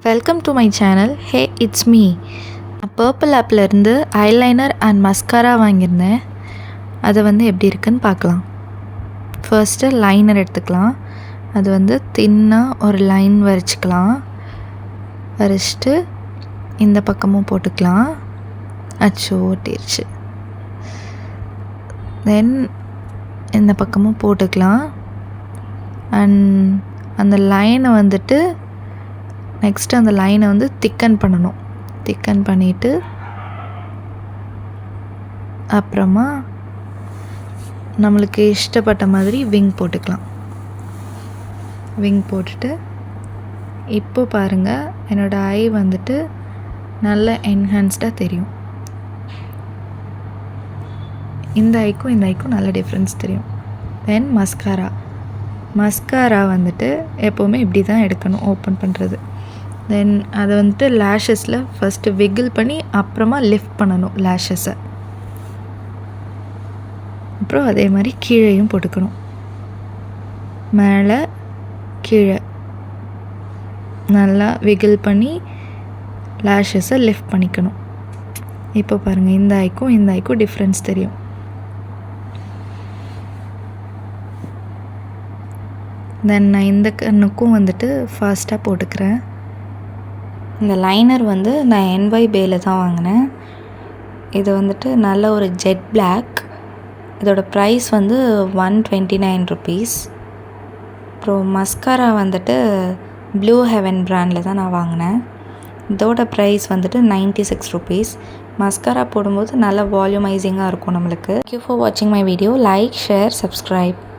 Welcome to my channel. Hey it's me. Purple ஆப்லேருந்து eyeliner and mascara வாங்கியிருந்தேன். அதை எப்படி இருக்குன்னு பார்க்கலாம். ஃபர்ஸ்ட்டு லைனர் எடுத்துக்கலாம். அது தின்னாக ஒரு லைன் வரைச்சிக்கலாம். வரைச்சிட்டு இந்த பக்கமும் போட்டுக்கலாம். அச்சோ ஒட்டிருச்சு. தென் இந்த பக்கமும் போட்டுக்கலாம். அண்ட் அந்த லைனை நெக்ஸ்ட்டு அந்த லைனை திக்கன் பண்ணணும். திக்கன் பண்ணிவிட்டு அப்புறமா நம்மளுக்கு இஷ்டப்பட்ட மாதிரி விங் போட்டுக்கலாம். விங் போட்டுட்டு இப்போ பாருங்கள், என்னோடய ஐ நல்ல என்ஹான்ஸ்டாக தெரியும். இந்த ஐக்கும் நல்ல டிஃப்ரென்ஸ் தெரியும். தென் மஸ்காரா எப்போவுமே இப்படி தான் எடுக்கணும், ஓப்பன் பண்ணுறது. தென் அதை லேஷஸில் ஃபஸ்ட்டு விகிள் பண்ணி அப்புறமா லிஃப்ட் பண்ணணும் லேஷஸை. அப்புறம் அதே மாதிரி கீழேயும் போட்டுக்கணும். மேலே கீழே நல்லா விகிள் பண்ணி லேஷஸை லிஃப்ட் பண்ணிக்கணும். இப்போ பாருங்கள், இந்த ஐக்கும் டிஃப்ரென்ஸ் தெரியும். தென் நான் இந்த கண்ணுக்கும் ஃபாஸ்ட்டாக போட்டுக்கிறேன். இந்த லைனர் நான் NY பேயில் தான் வாங்கினேன். இது நல்ல ஒரு ஜெட் பிளாக். இதோட ப்ரைஸ் 129 rupees. அப்புறம் மஸ்காரா ப்ளூ ஹெவன் பிராண்டில் தான் நான் வாங்கினேன். இதோட ப்ரைஸ் 96 rupees. மஸ்காரா போடும்போது நல்ல வால்யூமைசிங்காக இருக்கும் நம்மளுக்கு. தேங்க்யூ ஃபார் வாட்சிங் my video. Like, share, subscribe.